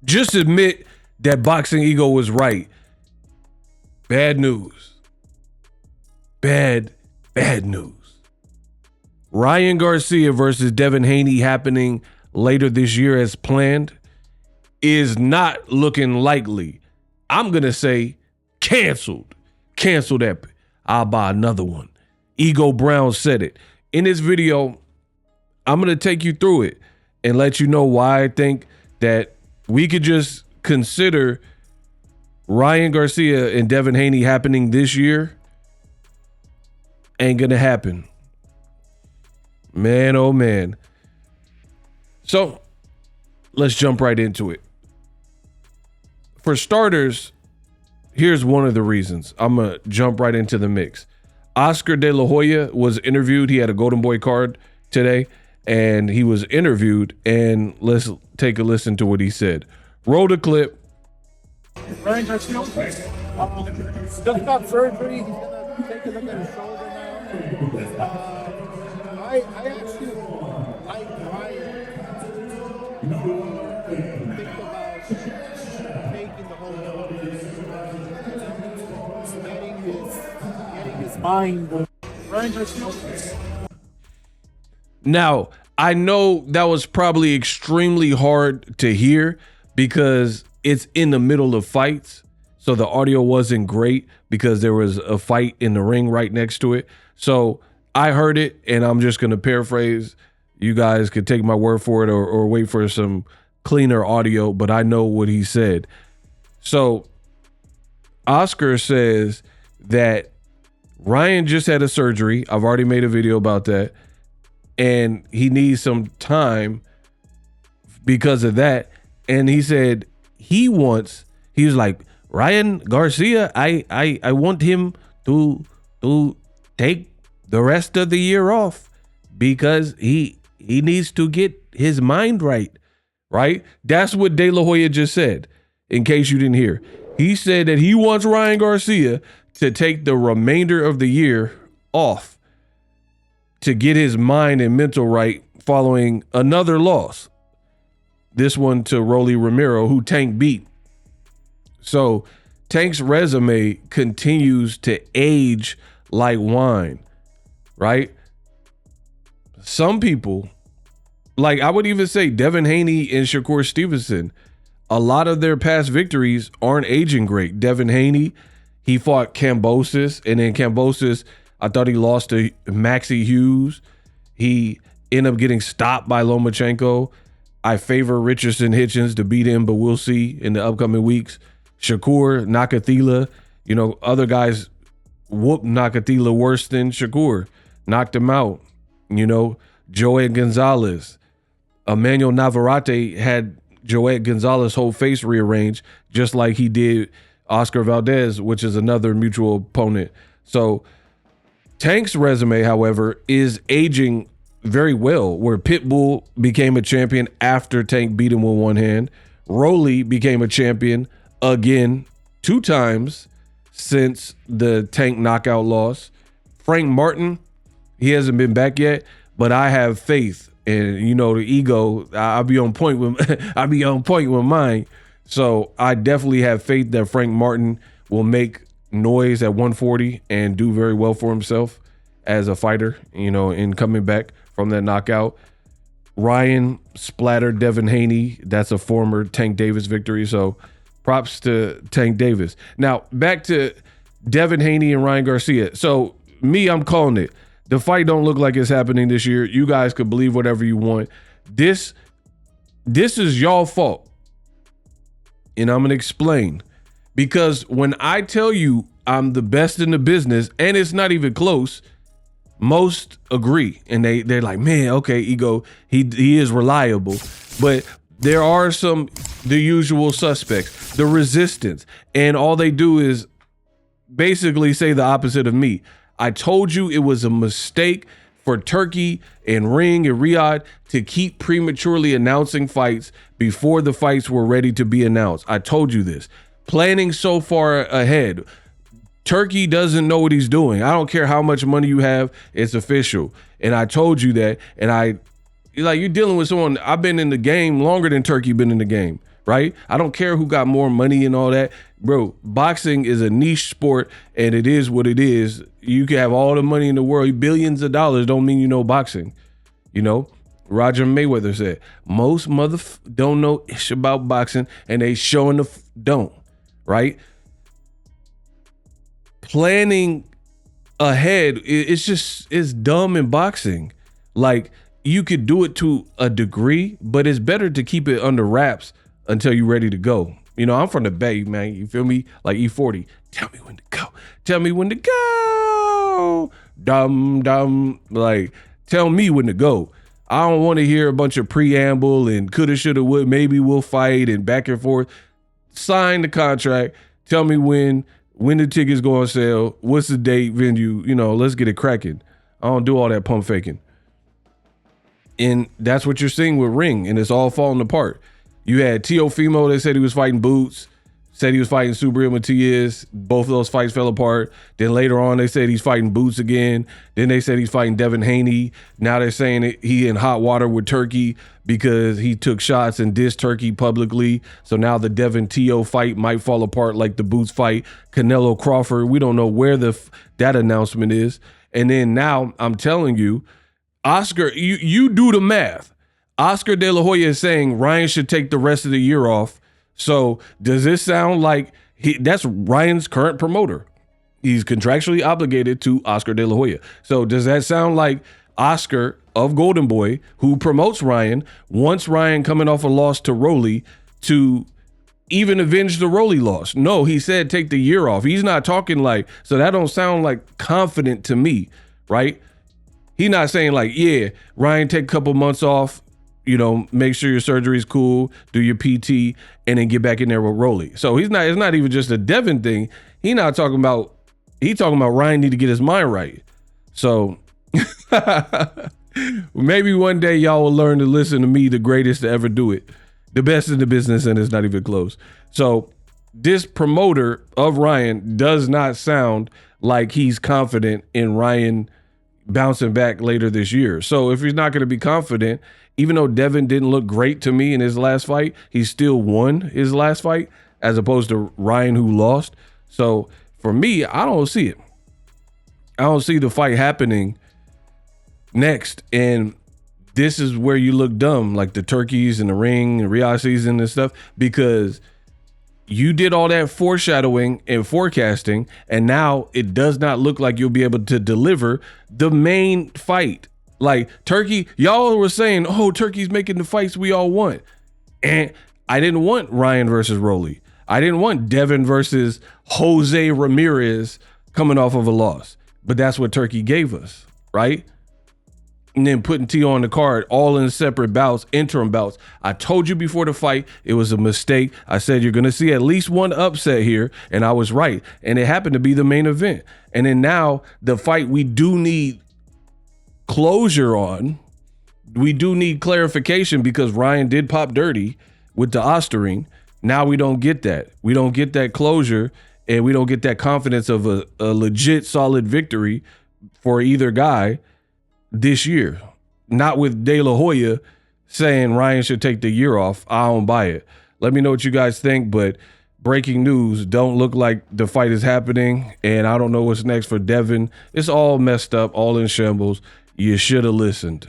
Just admit that Boxing Ego was right. Bad news. Bad news. Ryan Garcia versus Devin Haney happening later this year as planned is not looking likely. I'm going to say canceled. Cancel that. I'll buy another one. Ego Brown said it. In this video, I'm going to take you through it and let you know why I think that we could just consider Ryan Garcia and Devin Haney happening this year. Ain't going to happen. Man, oh man. So let's jump right into it. For starters, here's one of the reasons. I'm going to jump right into the mix. Oscar De La Hoya was interviewed. He had a Golden Boy card today, and he was interviewed. And let's take a listen to what he said. Roll the clip. Ryan Garcia, just got surgery. He's going to take a look at his shoulder now. I actually like Ryan. Think about taking the whole getting his mind. Ryan Garcia. Now, I know that was probably extremely hard to hear because it's in the middle of fights. So the audio wasn't great because there was a fight in the ring right next to it. So I heard it, and I'm just going to paraphrase. You guys could take my word for it or wait for some cleaner audio, but I know what he said. So Oscar says that Ryan just had a surgery. I've already made a video about that. And he needs some time because of that. And he said he was like, Ryan Garcia, I want him to take the rest of the year off because he needs to get his mind right. That's what De La Hoya just said, in case you didn't hear. He said that he wants Ryan Garcia to take the remainder of the year off to get his mind and mental right following another loss. This one to Rolly Romero, who Tank beat. So Tank's resume continues to age like wine, right? Some people, like I would even say Devin Haney and Shakur Stevenson, a lot of their past victories aren't aging great. Devin Haney, he fought Kambosos, and then Kambosos, I thought he lost to Maxie Hughes. He ended up getting stopped by Lomachenko. I favor Richardson Hitchens to beat him, but we'll see in the upcoming weeks. Shakur, Nakathila, other guys whooped Nakathila worse than Shakur, knocked him out. Joed Gonzalez. Emmanuel Navarrete had Joed Gonzalez's whole face rearranged, just like he did Oscar Valdez, which is another mutual opponent. So Tank's resume, however, is aging very well, where Pitbull became a champion after Tank beat him with one hand. Rolly became a champion again 2 times since the Tank knockout loss. Frank Martin, he hasn't been back yet, but I have faith. And the ego, I'll be on point with mine. So I definitely have faith that Frank Martin will make noise at 140 and do very well for himself as a fighter, in coming back from that knockout. Ryan splattered Devin Haney. That's a former Tank Davis victory. So props to Tank Davis. Now back to Devin Haney and Ryan Garcia. So I'm calling it. The fight don't look like it's happening this year. You guys could believe whatever you want. This is y'all fault. And I'm going to explain. Because when I tell you I'm the best in the business, and it's not even close, most agree. And they're like, man, okay, Ego, he is reliable. But there are the usual suspects, the resistance. And all they do is basically say the opposite of me. I told you it was a mistake for Turkey and Ring and Riyadh to keep prematurely announcing fights before the fights were ready to be announced. I told you this. Planning so far ahead. Turkey doesn't know what he's doing. I don't care how much money you have. It's official. And I told you that. And you're dealing with someone. I've been in the game longer than Turkey been in the game, right? I don't care who got more money and all that. Bro, boxing is a niche sport, and it is what it is. You can have all the money in the world, billions of dollars, don't mean you know boxing. You know, Roger Mayweather said, most don't know ish about boxing, and they showing don't, right? Planning ahead, it's dumb in boxing. Like, you could do it to a degree, but it's better to keep it under wraps until you're ready to go. You know, I'm from the Bay, man. You feel me? Like E40. Tell me when to go. Tell me when to go. Dumb. Like, tell me when to go. I don't want to hear a bunch of preamble and coulda, shoulda, would, maybe we'll fight and back and forth. Sign the contract. Tell me when the tickets go on sale. What's the date, venue? You know, let's get it cracking. I don't do all that pump faking. And that's what you're seeing with Ring, and it's all falling apart. You had Teofimo that said he was fighting Boots, said he was fighting Subriel Matias. Both of those fights fell apart. Then later on, they said he's fighting Boots again. Then they said he's fighting Devin Haney. Now they're saying he in hot water with Turkey because he took shots and dissed Turkey publicly. So now the Devin Teo fight might fall apart like the Boots fight. Canelo Crawford, we don't know where that announcement is. And then now I'm telling you, Oscar, you do the math. Oscar De La Hoya is saying Ryan should take the rest of the year off. So does this sound like that's Ryan's current promoter? He's contractually obligated to Oscar De La Hoya. So does that sound like Oscar of Golden Boy, who promotes Ryan, wants Ryan coming off a loss to Rolly to even avenge the Rolly loss? No, he said take the year off. He's not talking like, so that don't sound like confident to me, right? He's not saying like, yeah, Ryan, take a couple months off, you know, make sure your surgery's cool, do your PT, and then get back in there with Rolly. So it's not even just a Devin thing. He talking about Ryan need to get his mind right. So maybe one day y'all will learn to listen to me, the greatest to ever do it. The best in the business, and it's not even close. So this promoter of Ryan does not sound like he's confident in Ryan bouncing back later this year. So if he's not going to be confident, even though Devin didn't look great to me in his last fight, he still won his last fight as opposed to Ryan, who lost. So for me, I don't see it. I don't see the fight happening next. And this is where you look dumb, like the turkeys and the ring and Riyadh season and stuff, because you did all that foreshadowing and forecasting, and now it does not look like you'll be able to deliver the main fight. Like Turkey, y'all were saying, oh, Turkey's making the fights we all want. And I didn't want Ryan versus Rolly. I didn't want Devin versus Jose Ramirez coming off of a loss. But that's what Turkey gave us, right? And then putting T on the card, all in separate bouts, interim bouts. I told you before the fight, it was a mistake. I said you're going to see at least one upset here, and I was right. And it happened to be the main event. And then now the fight we do need closure on. We do need clarification because Ryan did pop dirty with the Osterine. Now we don't get that. We don't get that closure, and we don't get that confidence of a legit solid victory for either guy this year. Not with De La Hoya saying Ryan should take the year off. I don't buy it. Let me know what you guys think, but breaking news, don't look like the fight is happening, and I don't know what's next for Devin. It's all messed up, all in shambles. You should have listened.